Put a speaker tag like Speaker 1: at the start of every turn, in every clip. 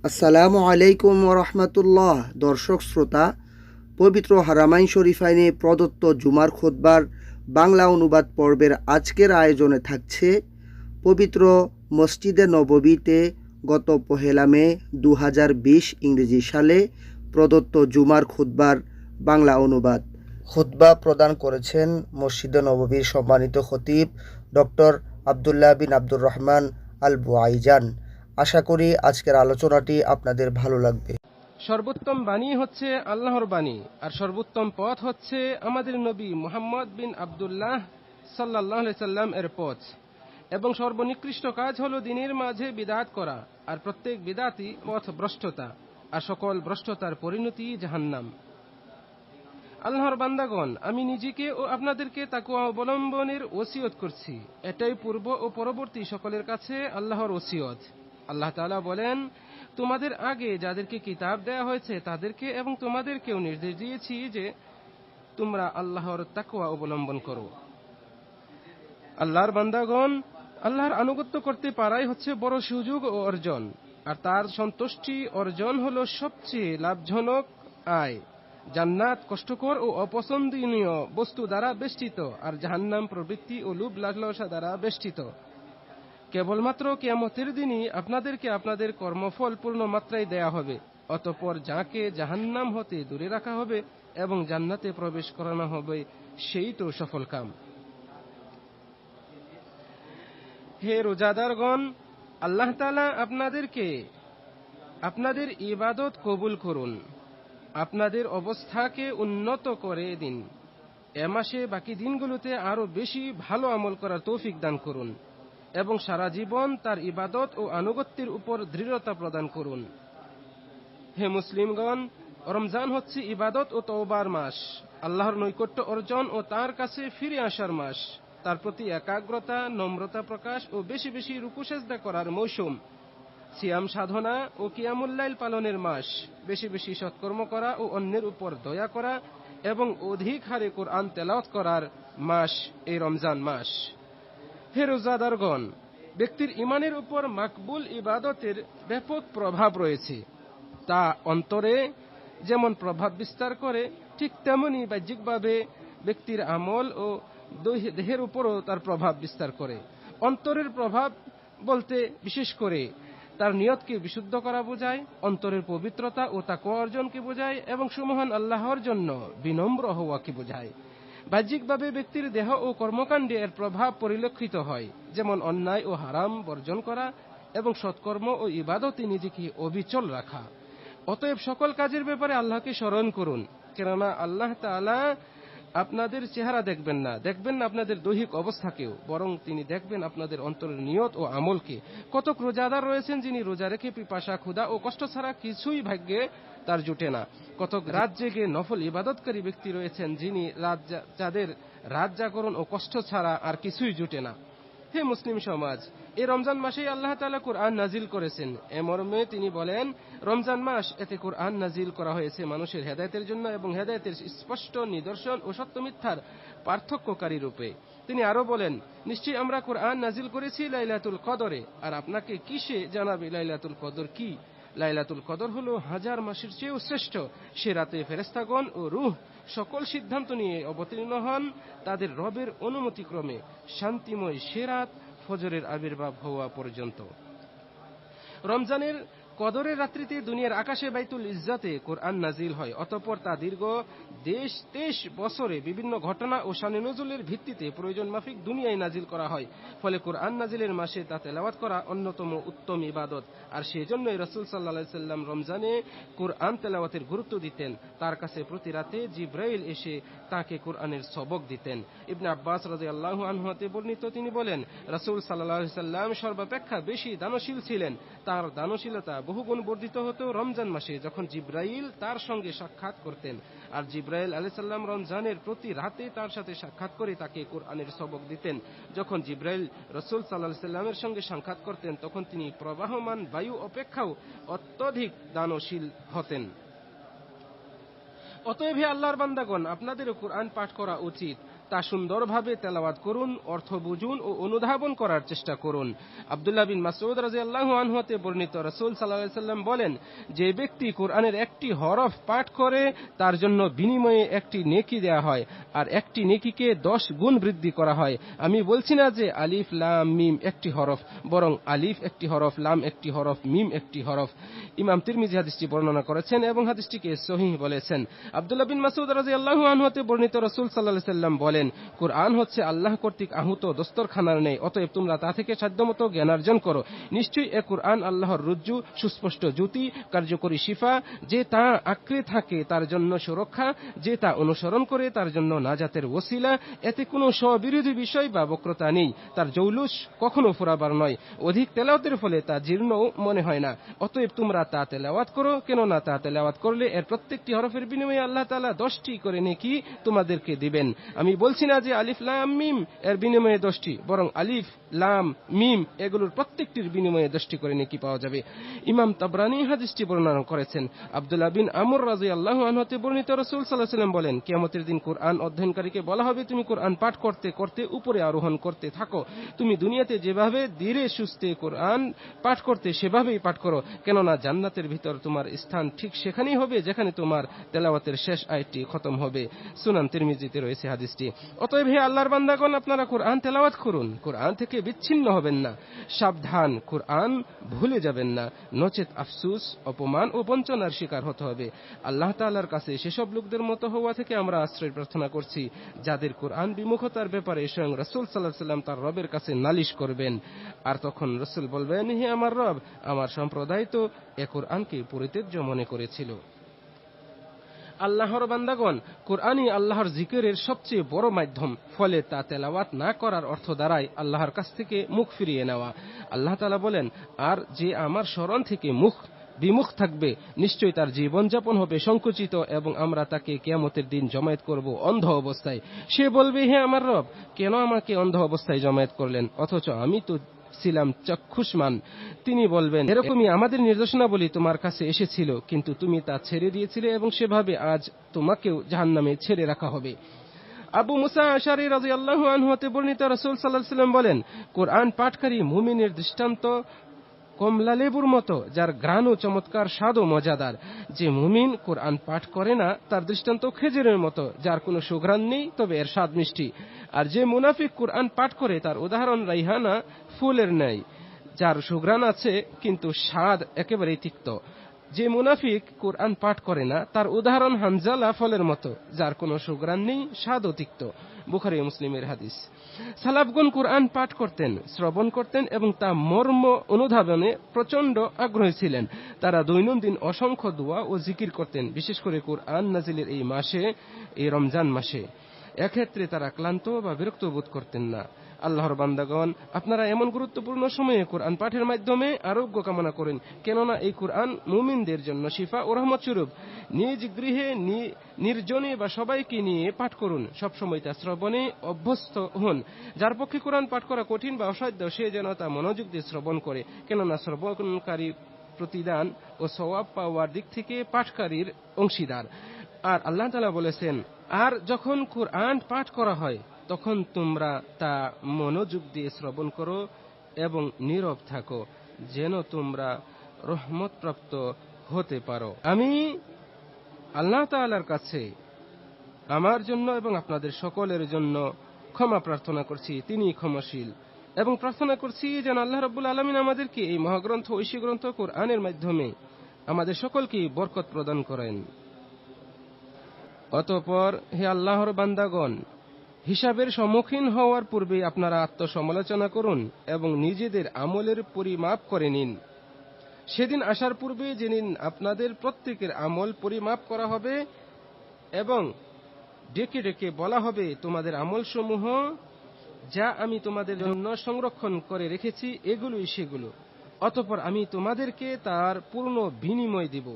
Speaker 1: আসসালামু আলাইকুম ওরহমতুল্লাহ। দর্শক শ্রোতা, পবিত্র হারামাইন শরীফাইনে প্রদত্ত জুমার খুতবার বাংলা অনুবাদ পর্বের আজকের আয়োজনে থাকছে পবিত্র মসজিদে নববীতে গত 1 মে 2020 ইংরেজি সালে প্রদত্ত জুমার খুতবার বাংলা অনুবাদ। খুতবা প্রদান করেছেন মসজিদে নববীর সম্মানিত খতিব ডক্টর আবদুল্লাহ বিন আব্দুর রহমান আল বুআইজান। আশা করি আজকের আলোচনাটি আপনাদের ভালো লাগবে।
Speaker 2: সর্বোত্তম বাণী হচ্ছে আল্লাহর বাণী, আর সর্বোত্তম পথ হচ্ছে আমাদের নবী মুহাম্মদ বিন আব্দুল্লাহ সাল্লাল্লাহু আলাইহি সাল্লাম এর পথ, এবং সর্বনিকৃষ্ট কাজ হলো দ্বীনের মাঝে বিদআত করা, আর প্রত্যেক বিদআতই পথভ্রষ্টতা, আর সকল ভ্রষ্টতার পরিণতি জাহান্নাম। আল্লাহর বান্দাগণ, আমি নিজেকে ও আপনাদেরকে তাকওয়া অবলম্বনের ওসিয়ত করছি। এটাই পূর্ব ও পরবর্তী সকলের কাছে আল্লাহর ওসিয়ত। আল্লাহ তাআলা বলেন, তোমাদের আগে যাদেরকে কিতাব দেয়া হয়েছে তাদেরকে এবং তোমাদেরকেও নির্দেশ দিয়েছি যে তোমরা আল্লাহর তাকওয়া অবলম্বন করো। আল্লাহর বান্দাগণ, আল্লাহর আনুগত্য করতে পারাই হচ্ছে বড় সুযোগ ও অর্জন, আর তার সন্তুষ্টি অর্জন হলো সবচেয়ে লাভজনক আয়। জান্নাত কষ্টকর ও অপছন্দনীয় বস্তু দ্বারা বেষ্টিত, আর জাহান্নাম প্রবৃত্তি ও লোভ লালসা দ্বারা বেষ্টিত। কেবলমাত্র কিয়ামতের দিনই আপনাদেরকে আপনাদের কর্মফল পূর্ণ মাত্রায় দেয়া হবে। অতঃপর যাকে জাহান্নাম হতে দূরে রাখা হবে এবং জান্নাতে প্রবেশ করানো হবে, সেই তো সফল কাম। হে রোজাদারগণ, আল্লাহ তাআলা আপনাদেরকে আপনাদের ইবাদত কবুল করুন, আপনাদের অবস্থাকে উন্নত করে দিন। এ মাসে বাকি দিনগুলোতে আরো বেশি ভালো আমল করার তৌফিক দান করুন, এবং সারা জীবন তার ইবাদত ও আনুগত্যের উপর দৃঢ়তা প্রদান করুন। হে মুসলিমগণ, রমজান হচ্ছে ইবাদত ও তওবার মাস, আল্লাহর নৈকট্য অর্জন ও তার কাছে ফিরে আসার মাস, তার প্রতি একাগ্রতা, নম্রতা প্রকাশ ও বেশি বেশি রুকু সেজদা করার মৌসুম, সিয়াম সাধনা ও কিয়ামুল লাইল পালনের মাস, বেশি বেশি সৎকর্ম করা ও অন্যের উপর দয়া করা এবং অধিক হারে কোরআন তেলাওয়াত করার মাস এই রমজান মাস। হে রোজাদারগণ, ব্যক্তির ঈমানের উপর মাকবুল ইবাদতের ব্যাপক প্রভাব রয়েছে। তা অন্তরে যেমন প্রভাব বিস্তার করে, ঠিক তেমনি বাহ্যিকভাবে ব্যক্তির আমল ও দেহের উপরও তার প্রভাব বিস্তার করে। অন্তরের প্রভাব বলতে বিশেষ করে তার নিয়তকে বিশুদ্ধ করা বোঝায়, অন্তরের পবিত্রতা ও তাকওয়া অর্জনকে বোঝায়, এবং সুমহান আল্লাহর জন্য বিনম্র হওয়াকে বোঝায়। বাহ্যিকভাবে ব্যক্তির দেহ ও কর্মকাণ্ডে এর প্রভাব পরিলক্ষিত হয়, যেমন অন্যায় ও হারাম বর্জন করা এবং সৎকর্ম ও ইবাদতে নিজেকে অবিচল রাখা। অতএব সকল কাজের ব্যাপারে আল্লাহকে স্মরণ করুন, কেননা আল্লাহ তাআলা আপনাদের চেহারা দেখবেন না আপনাদের দৈহিক অবস্থাকেও, বরং তিনি দেখবেন আপনাদের অন্তরের নিয়ত ও আমলকে। কতক রোজাদার রয়েছেন যিনি রোজা রেখে পিপাসা, ক্ষুধা ও কষ্ট ছাড়া কিছুই ভাগ্যে তার জুটে না। কতক রাত জেগে নফল ইবাদতকারী ব্যক্তি রয়েছেন যাদের রাত জাগরণ ও কষ্ট ছাড়া আর কিছুই জুটে না। হে মুসলিম সমাজ, এই রমজান মাসেই আল্লাহ তাআলা কুরআন নাজিল করেছেন। এ মর্মে তিনি বলেন, রমজান মাস, এতে কুরআন নাজিল করা হয়েছে মানুষের হেদায়েতের জন্য এবং হেদায়েতের স্পষ্ট নিদর্শন ও সত্য মিথ্যার পার্থক্যকারী রূপে। তিনি আরো বলেন, নিশ্চয়ই আমরা কুরআন নাজিল করেছি লাইলাতুল কদরে, আর আপনাকে কিসে জানাবে লাইলাতুল কদর কি? লাইলাতুল কদর হলো 1000 মাসের চেয়েও শ্রেষ্ঠ। সে রাতে ফেরেশতাগণ ও রূহ সকল সিদ্ধান্ত নিয়ে অবতীর্ণ হন তাদের রবের অনুমতিক্রমে। শান্তিময় সে রাত ফজরের আবির্ভাব হওয়া পর্যন্ত। রমজানের কদরের রাত্রিতে দুনিয়ার আকাশে বাইতুল ইজ্জাতে কোরআন নাজিল হয়। অতঃপর তা দীর্ঘ 23 বছরে বিভিন্ন ঘটনা ও শানে নজুলের ভিত্তিতে প্রয়োজন মাফিক দুনিয়ায় নাজিল করা হয়। ফলে কোরআন নাজিলের মাসে তা তেলাওয়াত করা অন্যতম উত্তম ইবাদত। আর সেজন্যই রাসূল সাল্লাল্লাহু আলাইহি সাল্লাম রমজানে কোরআন তেলাওয়াতের গুরুত্ব দিতেন। তার কাছে প্রতি রাতে জিবরাইল এসে তাকে কোরআনের সবক দিতেন। ইবনে আব্বাস রাদিয়াল্লাহু আনহু হতে বর্ণিত, তিনি বলেন, রাসূল সাল্লাল্লাহু আলাইহি সাল্লাম সর্বাপেক্ষা বেশি দানশীল ছিলেন। তার দানশীলতা বহুগুণ বর্ধিত হতো রমজান মাসে, যখন জিবরাইল তার সঙ্গে সাক্ষাৎ করতেন। আর জিবরাইল আলাইহিস সালাম রমজানের প্রতি রাতে তার সাথে সাক্ষাৎ করে তাকে কোরআনের সবক দিতেন। যখন জিবরাইল রাসূল সাল্লাল্লাহু আলাইহি সাল্লামের সঙ্গে সাক্ষাৎ করতেন, তখন তিনি প্রবাহমান বায়ু অপেক্ষাও অত্যধিক দানশীল হতেন। অতএব হে আল্লাহর বান্দাগণ, আপনাদেরও কোরআন পাঠ করা উচিত। তা সুন্দরভাবে তেলাওয়াত করুন, অর্থ বুঝুন ও অনুধাবন করার চেষ্টা করুন। আব্দুল্লাহ বিন মাসউদ রাদিয়াল্লাহু আনহু হতে বর্ণিত, রাসূল সাল্লাল্লাহু আলাইহি ওয়াসাল্লাম বলেন, যে ব্যক্তি কোরআনের একটি হরফ পাঠ করে তার জন্য বিনিময়ে একটি নেকি দেয়া হয়, আর একটি নেকিকে 10 গুণ বৃদ্ধি করা হয়। আমি বলছি না যে আলিফ লাম মিম একটি হরফ, বরং আলিফ একটি হরফ, লাম একটি হরফ, মিম একটি হরফ। ইমাম তিরমিজি হাদিসটি বর্ণনা করেছেন এবং হাদিসটিকে সহিহ বলেছেন। আব্দুল্লাহ বিন মাসউদ রাদিয়াল্লাহু আনহু হতে বর্ণিত, রাসূল সাল্লাল্লাহু আলাইহি ওয়াসাল্লাম বলেন, কোরআন হচ্ছে আল্লাহ কর্তৃক আহুত দস্তরখানার ন্যায়, অতএব তোমরা তা থেকে সাধ্যমতো জ্ঞানার্জন করো। নিশ্চয়ই এ কোরআন আল্লাহর রজ্জু, সুস্পষ্ট জ্যোতি, কার্যকরী শিফা। যে তা আঁকড়ে থাকে তার জন্য সুরক্ষা, যে তা অনুসরণ করে তার জন্য নাজাতের ওসিলা। এতে কোনো স্ববিরোধী বিষয় বা বক্রতা নেই, তার জৌলুস কখনো ফুরাবার নয়। অধিক তেলাওয়াতের ফলে তা জীর্ণও মনে হয় না। অতএব তোমরা তা তেলাওয়াত করো, কেননা তা তেলাওয়াত করলে এর প্রত্যেকটি হরফের বিনিময়ে আল্লাহ তাআলা 10টি করে নেকি তোমাদেরকে দিবেন। আমি বলছি না যে আলিফ লাম মিম এর বিনিময়ে 10টি, বরং আলিফ লাম মিম এগুলোর প্রত্যেকটির বিনিময়ে 10টি করে নেকি পাওয়া যাবে। ইমাম তাবরানী হাদিসটি বর্ণনা করেছেন। আব্দুল্লাহ বিন আমর রাদিয়াল্লাহু আনহু হতে বর্ণিত, রাসূল সাল্লাল্লাহু আলাইহি ওয়াসাল্লাম বলেন, কিয়ামতের দিন কোরআন অধ্যয়নকারীকে বলা হবে, তুমি কোরআন পাঠ করতে করতে উপরে আরোহণ করতে থাকো। তুমি দুনিয়াতে যেভাবে ধীরে সুস্থে কোরআন পাঠ করতে সেভাবেই পাঠ করো, কেননা জান্নাতের ভিতর তোমার স্থান ঠিক সেখানেই হবে যেখানে তোমার তেলাওয়াতের শেষ আয়াতটি খতম হবে। সুনান তিরমিজিতে রয়েছে হাদিসটি। অতএব হে আল্লাহর বান্দাগণ, আপনারা কোরআন তেলাওয়াত করুন, কোরআন থেকে বিচ্ছিন্ন হবেন না। সাবধান, কোরআন ভুলে যাবেন না, নচেত আফসোস, অপমান ও বঞ্চনার শিকার হতে হবে। আল্লাহ তাআলার কাছে সেসব লোকদের মতো হওয়া থেকে আমরা আশ্রয় প্রার্থনা করছি যাদের কোরআন বিমুখতার ব্যাপারে স্বয়ং রাসূল সাল্লাল্লাহু আলাইহি ওয়াসাল্লাম তার রবের কাছে নালিশ করবেন। আর তখন রাসূল বলবেন, হে আমার রব, আমার সম্প্রদায় তো এ কোরআনকে পরিত্যাজ্য মনে করেছিল। আল্লাহর বান্দাগণ, কোরআনই আল্লাহর জিকিরের সবচেয়ে বড় মাধ্যম। ফলে তা তেলাওয়াত না করার অর্থ দাঁড়ায় আল্লাহর কাছ থেকে মুখ ফিরিয়ে নেওয়া। আল্লাহ তাআলা বলেন, আর যে আমার স্মরণ থেকে বিমুখ থাকবে, নিশ্চয়ই তার জীবনযাপন হবে সংকুচিত এবং আমরা তাকে কিয়ামতের দিন জমায়েত করব অন্ধ অবস্থায়। সে বলবে, হে আমার রব, কেন আমাকে অন্ধ অবস্থায় জমায়েত করলেন, অথচ আমি তো ছিলাম চক্ষুষ্মান। তিনি বলবেন, এরকমই আমাদের নির্দেশনাবলী তোমার কাছে এসেছিল, কিন্তু তুমি তা ছেড়ে দিয়েছিলে এবং সেভাবে আজ তোমাকেও জাহান্নামে ছেড়ে রাখা হবে। আবু মুসা আশআরী রাদিয়াল্লাহু আনহু হতে বর্ণিত, রাসূল সাল্লাল্লাহু আলাইহি ওয়াসাল্লাম বলেন, কোরআন পাঠকারী মুমিনের দৃষ্টান্ত কমলা লেবুর মতো, যার ঘ্রাণও চমৎকার, স্বাদও মজাদার। যে মুমিন কোরআন পাঠ করে না তার দৃষ্টান্ত খেজুরের মতো, যার কোনো সুঘ্রাণ নেই তবে এর স্বাদ মিষ্টি। আর যে মুনাফিক কোরআন পাঠ করে তার উদাহরণ রাইহানা ফুলের ন্যায়, যার সুঘ্রাণ আছে কিন্তু স্বাদ একেবারেই তিক্ত। যে মুনাফিক কোরআন পাঠ করে না তার উদাহরণ হানজালা ফলের মতো, যার কোনো সুঘ্রাণ নেই, স্বাদও তিক্ত। বুখারী ও মুসলিমের হাদিস। সালাফগণ কোরআন পাঠ করতেন, শ্রবণ করতেন এবং তা মর্ম অনুধাবনে প্রচন্ড আগ্রহী ছিলেন। তারা দৈনন্দিন অসংখ্য দোয়া ও জিকির করতেন, বিশেষ করে কোরআন নাজিলের এই মাসে, এই রমজান মাসে। এক্ষেত্রে তারা ক্লান্ত বা বিরক্ত বোধ করতেন না। আল্লাহর বান্দাগণ, আপনারা এমন গুরুত্বপূর্ণ সময়ে কোরআন পাঠের মাধ্যমে আরোগ্য কামনা করেন, কেননা এই কোরআন মুমিনদের জন্য শিফা ও রহমত স্বরূপ। নিজ গৃহে, নির্জনে বা সবাইকে নিয়ে পাঠ করুন। সবসময় তা শ্রবণে অভ্যস্ত হন। যার পক্ষে কোরআন পাঠ করা কঠিন বা অসাধ্য, সে যেন তা মনোযোগ দিয়ে শ্রবণ করে, কেননা শ্রবণকারী প্রতিদান ও সওয়াব পাওয়ার দিক থেকে পাঠকারীর অংশীদার। আর আল্লাহ তাআলা বলেছেন, আর যখন কোরআন পাঠ করা হয় তখন তোমরা তা মনোযোগ দিয়ে শ্রবণ করো এবং নীরব থাকো, যেন তোমরা রহমতপ্রাপ্ত হতে পারো। আমি আল্লাহ তাআলার কাছে আমার জন্য এবং আপনাদের সকলের জন্য ক্ষমা প্রার্থনা করছি, তিনি ক্ষমাশীল। এবং প্রার্থনা করছি যেন আল্লাহ রাব্বুল আলামিন আমাদেরকে এই মহাগ্রন্থ, ঐশী গ্রন্থ কোরআনের মাধ্যমে আমাদের সকলকে বরকত প্রদান করেন। অতঃপর হে আল্লাহর বান্দাগণ, হিসাবের সম্মুখীন হওয়ার পূর্বে আপনারা আত্মসমালোচনা করুন এবং নিজেদের আমলের পরিমাপ করে নিন। সেদিন আসার পূর্বে যেদিন আপনাদের প্রত্যেকের আমল পরিমাপ করা হবে এবং ডেকে ডেকে বলা হবে, তোমাদের আমলসমূহ যা আমি তোমাদের জন্য সংরক্ষণ করে রেখেছি এগুলোই সেগুলো, অতঃপর আমি তোমাদেরকে তার পূর্ণ বিনিময় দিব।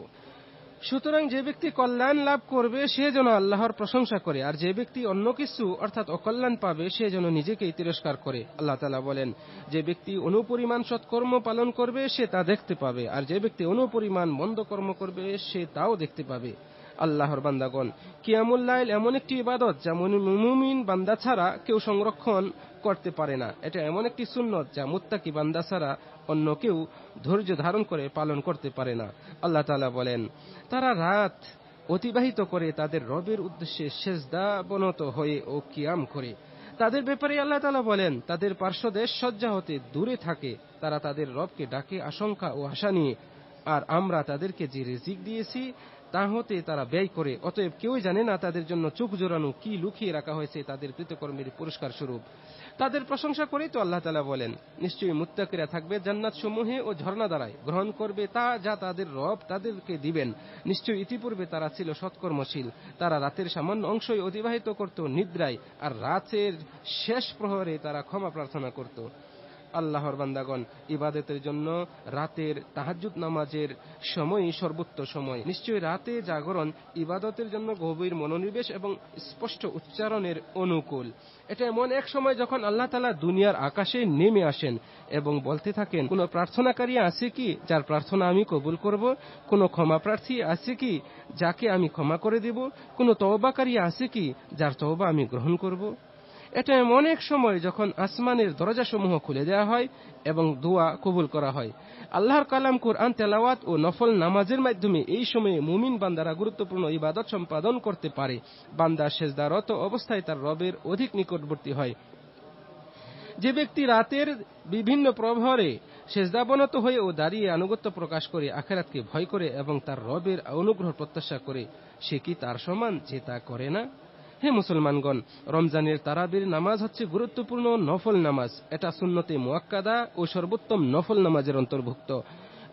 Speaker 2: সুতরাং যে ব্যক্তি কল্যাণ লাভ করবে সে যেন আল্লাহর প্রশংসা করে, আর যে ব্যক্তি অন্য কিছু অর্থাৎ অকল্যাণ পাবে সে যেন নিজেকেই তিরস্কার করে। আল্লাহ তাআলা বলেন, যে ব্যক্তি অনুপরিমাণ সৎকর্ম পালন করবে সে তা দেখতে পাবে, আর যে ব্যক্তি অনুপরিমাণ মন্দ কর্ম করবে সে তাও দেখতে পাবে। আল্লাহর বান্দাগণ, কিয়ামুল লাইল এমন একটি ইবাদত যা মুমিন বান্দা ছাড়া কেউ সংরক্ষণ করতে পারে না। এটা এমন একটি সুন্নত যা মুত্তাকি বান্দা ছাড়া অন্য কেউ ধৈর্য ধারণ করে পালন করতে পারে না। আল্লাহ তাআলা বলেন, তারা রাত অতিবাহিত করে তাদের রবের উদ্দেশ্যে সেজদাবনত হয়ে ও কিয়াম করে। তাদের ব্যাপারে আল্লাহ তাআলা বলেন, তাদের পার্শ্বদেশ শয্যা হতে দূরে থাকে, তারা তাদের রবকে ডাকে আশঙ্কা ও আশা নিয়ে, আর আমরা তাদেরকে যে রিজিক দিয়েছি তা হতে তারা ব্যয় করে। অতএব কেউই জানে না তাদের জন্য চোখ জোড়ানো কি লুকিয়ে রাখা হয়েছে তাদের কৃতকর্মের পুরস্কার স্বরূপ। তাদের প্রশংসা করেই তো আল্লাহ তাআলা বলেন, নিশ্চয়ই মুত্তাকিরা থাকবে জান্নাত সমূহে ও ঝর্ণা দ্বারায়, গ্রহণ করবে তা যা তাদের রব তাদেরকে দিবেন। নিশ্চয়ই ইতিপূর্বে তারা ছিল সৎকর্মশীল। তারা রাতের সামান্য অংশই অতিবাহিত করত নিদ্রায়, আর রাতের শেষ প্রহরে তারা ক্ষমা প্রার্থনা করত। আল্লাহর বান্দাগণ, ইবাদতের জন্য রাতের তাহাজ্জুদ নামাজের সময়ই সর্বোচ্চ সময়। নিশ্চয়ই রাতে জাগরণ ইবাদতের জন্য গভীর মনোনিবেশ এবং স্পষ্ট উচ্চারণের অনুকূল। এটা এমন এক সময় যখন আল্লাহ তাআলা দুনিয়ার আকাশে নেমে আসেন এবং বলতে থাকেন, কোনো প্রার্থনাকারী আছে কি যার প্রার্থনা আমি কবুল করব? কোনো ক্ষমা প্রার্থী আছে কি যাকে আমি ক্ষমা করে দেব? কোনো তওবাকারী আছে কি যার তওবা আমি গ্রহণ করব? এটা এমন এক সময় যখন আসমানের দরজাসমূহ খুলে দেওয়া হয় এবং দোয়া কবুল করা হয়। আল্লাহর কালাম কুরআন তেলাওয়াত ও নফল নামাজের মাধ্যমে এই সময়ে মুমিন বান্দারা গুরুত্বপূর্ণ ইবাদত সম্পাদন করতে পারে। বান্দা সেজদারত অবস্থায় তার রবের অধিক নিকটবর্তী হয়। যে ব্যক্তি রাতের বিভিন্ন প্রহরে সেজদাবনত হয়ে ও দাঁড়িয়ে আনুগত্য প্রকাশ করে, আখিরাতকে ভয় করে এবং তার রবের অনুগ্রহ প্রত্যাশা করে, সে কি তার সমান যে তা করে না? হে মুসলমানগণ, রমজানের তারাবির নামাজ হচ্ছে গুরুত্বপূর্ণ নফল নামাজ। এটা সুন্নতে মুআক্কাদা ও সর্বোত্তম নফল নামাজের অন্তর্ভুক্ত।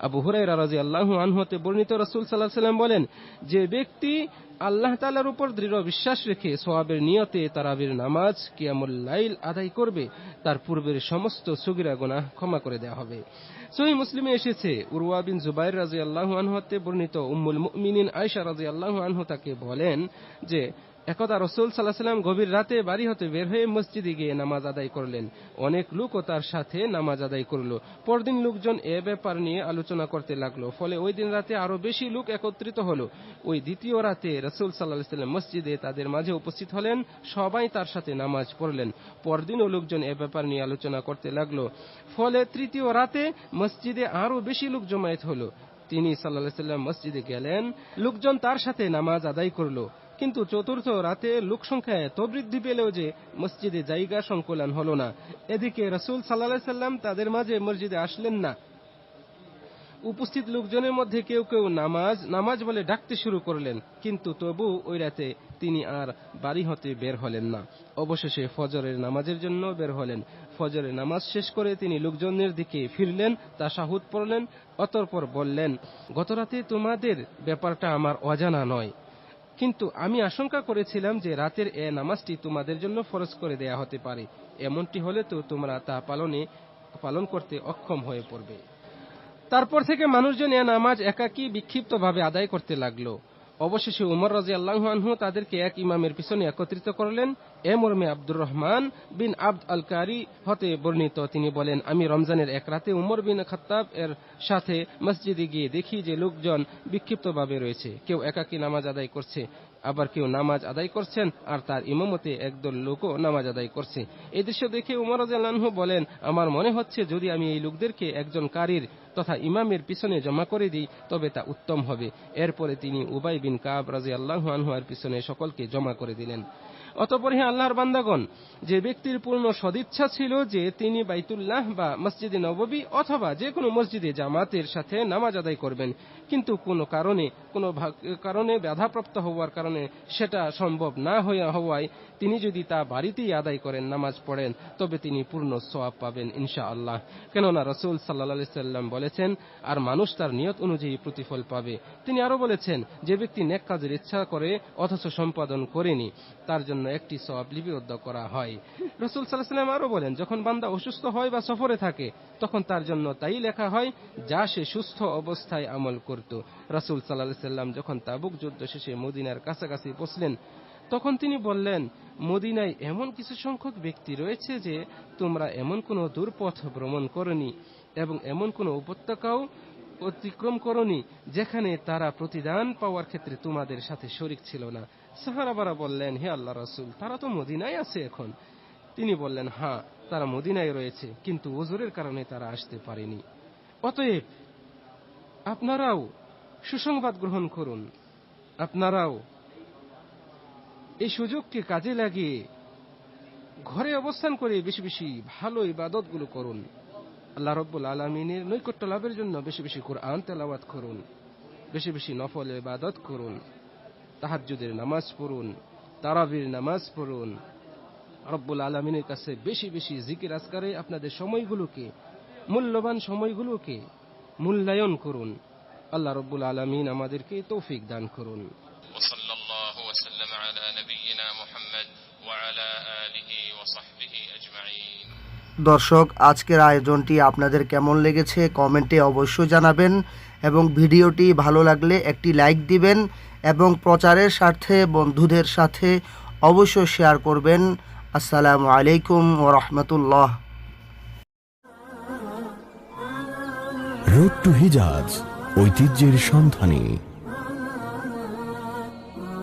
Speaker 2: আবু হুরায়রা রাদিয়াল্লাহু আনহু হতে বর্ণিত, রাসূল সাল্লাল্লাহু আলাইহি ওয়াসাল্লাম বলেন, যে ব্যক্তি আল্লাহ তাআলার উপর দৃঢ় বিশ্বাস রেখে সওয়াবের নিয়তে তারাবির নামাজ কিয়ামুল লাইল আদায় করবে, তার পূর্বের সমস্ত সগীরা গুনাহ ক্ষমা করে দেওয়া হবে। সহিহ মুসলিমে এসেছে, উরওয়া বিন জুবাইর রাদিয়াল্লাহু আনহু হতে বর্ণিত, উম্মুল মুমিনিন আয়েশা রাদিয়াল্লাহু আনহা তাকে বলেন যে, একদা রাসূল সাল্লাল্লাহু আলাইহি ওয়াসাল্লাম গভীর রাতে বাড়ি হতে বের হয়ে মসজিদে গিয়ে নামাজ আদায় করলেন। অনেক লোকও তার সাথে নামাজ আদায় করল। পরদিন লোকজন এ ব্যাপার নিয়ে আলোচনা করতে লাগলো। ফলে ওই দিন রাতে আরো বেশি লোক একত্রিত হলো। ওই দ্বিতীয় রাতে রাসূল সাল্লাল্লাহু আলাইহি ওয়াসাল্লাম মসজিদে তাদের মাঝে উপস্থিত হলেন। সবাই তার সাথে নামাজ পড়লেন। পরদিনও লোকজন এ ব্যাপার নিয়ে আলোচনা করতে লাগলো। ফলে তৃতীয় রাতে মসজিদে আরো বেশি লোক জমায়েত হলো। তিনি সাল্লাল্লাহু আলাইহি ওয়াসাল্লাম মসজিদে গেলেন, লোকজন তার সাথে নামাজ আদায় করলো। কিন্তু চতুর্থ রাতে লোকসংখ্যা এত বৃদ্ধি পেল যে মসজিদে জায়গা সংকুলান হলো না। এদিকে রাসূল সাল্লাল্লাহু আলাইহি ওয়াসাল্লাম তাদের মাঝে মসজিদে আসলেন না। উপস্থিত লোকজনের মধ্যে কেউ কেউ নামাজ বলে ডাকতে শুরু করলেন, কিন্তু তবু ওই রাতে তিনি আর বাড়ি হতে বের হলেন না। অবশেষে ফজরের নামাজের জন্য বের হলেন। ফজরের নামাজ শেষ করে তিনি লোকজনের দিকে ফিরলেন, তাশাহুদ পড়লেন, অতঃপর বললেন, গতরাতে তোমাদের ব্যাপারটা আমার অজানা নয়, কিন্তু আমি আশঙ্কা করেছিলাম যে রাতের এ নামাজটি তোমাদের জন্য ফরজ করে দেয়া হতে পারে। এমনটি হলে তো তোমরা তা পালন করতে অক্ষম হয়ে পড়বে। তারপর থেকে মানুষজন এ নামাজ একাকী বিক্ষিপ্তভাবে আদায় করতে লাগলো। অবশেষে উমর রাদিয়াল্লাহু আনহু তাদেরকে এক ইমামের পিছনে একত্রিত করলেন। এ মর্মে আব্দুর রহমান বিন আবদ আল কারি হতে বর্ণিত, তিনি বলেন, আমি রমজানের এক রাতে উমর বিন খাত্তাব এর সাথে মসজিদে গিয়ে দেখি যে লোকজন বিক্ষিপ্তভাবে রয়েছে। কেউ একাকী নামাজ আদায় করছে, আবার কেউ নামাজ আদায় করছেন, আর তার ইমামতে একদল লোকও নামাজ আদায় করছে। এই দৃশ্য দেখে উমর রাদিয়াল্লাহু আনহু বলেন, আমার মনে হচ্ছে যদি আমি এই লোকদেরকে একজন কারীর তথা ইমামের পিছনে জমা করে দিই তবে তা উত্তম হবে। এরপরে তিনি উবাই বিন কাব রাদিয়াল্লাহু আনহু এর পিছনে সকলকে জমা করে দিলেন। অতঃপর হে আল্লাহর বান্দাগণ, যে ব্যক্তির পূর্ণ সদিচ্ছা ছিল যে তিনি বাইতুল্লাহ বা মসজিদে নববী অথবা যে কোনো মসজিদে জামাতের সাথে নামাজ আদায় করবেন, কিন্তু কোনো কারণে বাধাপ্রাপ্ত হওয়ার কারণে সেটা সম্ভব না হওয়ায় তিনি যদি তা বাড়িতেই আদায় করেন, নামাজ পড়েন, তবে তিনি পূর্ণ সওয়াব পাবেন ইনশাআল্লাহ। কেননা রাসূল সাল্লাল্লাহু আলাইহি সাল্লাম বলেছেন, আর মানুষ তার নিয়ত অনুযায়ী প্রতিফল পাবে। তিনি আরো বলেছেন, যে ব্যক্তি নেক কাজের ইচ্ছা করে অথচ সম্পাদন করেনি, তার জন্য একটি সওয়াব লিপিবদ্ধ করা হয়। রাসূল সাল্লাল্লাহু আলাইহি সাল্লাম আরো বলেন, যখন বান্দা অসুস্থ হয় বা সফরে থাকে তখন তার জন্য তাই লেখা হয় যা সে সুস্থ অবস্থায় আমল করত। রাসূল সাল্লাল্লাহু আলাইহি সাল্লাম যখন তাবুক যুদ্ধ শেষে মদিনার কাছাকাছি পৌঁছলেন, তখন তিনি বললেন, মদিনায় এমন কিছু সংখ্যক ব্যক্তি রয়েছে যে তোমরা এমন কোনো দূরপথ ভ্রমণ করনি এবং এমন কোনো উপত্যকাও অতিক্রম করনি যেখানে তারা প্রতিদান পাওয়ার ক্ষেত্রে তোমাদের সাথে শরীক ছিল না। সাহাবারা বললেন, হে আল্লাহ রাসূল, তারা তো মদিনায় আছে এখন। তিনি বললেন, হ্যাঁ, তারা মদিনায় রয়েছে, কিন্তু ওজরের কারণে তারা আসতে পারেনি। অতএব আপনারাও সুসংবাদ গ্রহণ করুন, আপনারাও এই সুযোগকে কাজে লাগিয়ে ঘরে অবস্থান করে বেশি বেশি ভালো ইবাদতগুলো করুন। আল্লাহ রাব্বুল আলামিনের নৈকট্য লাভের জন্য বেশি বেশি কুরআন তেলাওয়াত করুন, বেশি বেশি নফল ইবাদত করুন, তাহাজ্জুদের নামাজ পড়ুন, তারাবির নামাজ পড়ুন। রব্বুল আলামিনের কাছে বেশি বেশি জিকির আজকারে আপনাদের সময়গুলোকে, মূল্যবান সময়গুলোকে মূল্যায়ন করুন। আল্লাহ রাব্বুল আলামিন আমাদেরকে তৌফিক দান করুন।
Speaker 3: وصلى الله وسلم على نبينا محمد وعلى آله وصحبه أجمعين.
Speaker 1: দর্শক, আজকের আয়োজনটি আপনাদের কেমন লেগেছে কমেন্টে অবশ্যই জানাবেন, এবং ভিডিওটি ভালো লাগলে একটি লাইক দিবেন এবং প্রচারের স্বার্থে বন্ধুদের সাথে অবশ্যই শেয়ার করবেন। আসসালামু আলাইকুম ওয়া রাহমাতুল্লাহ।
Speaker 4: রোড টু হিজাজ, ঐতিহ্যের সন্ধানে।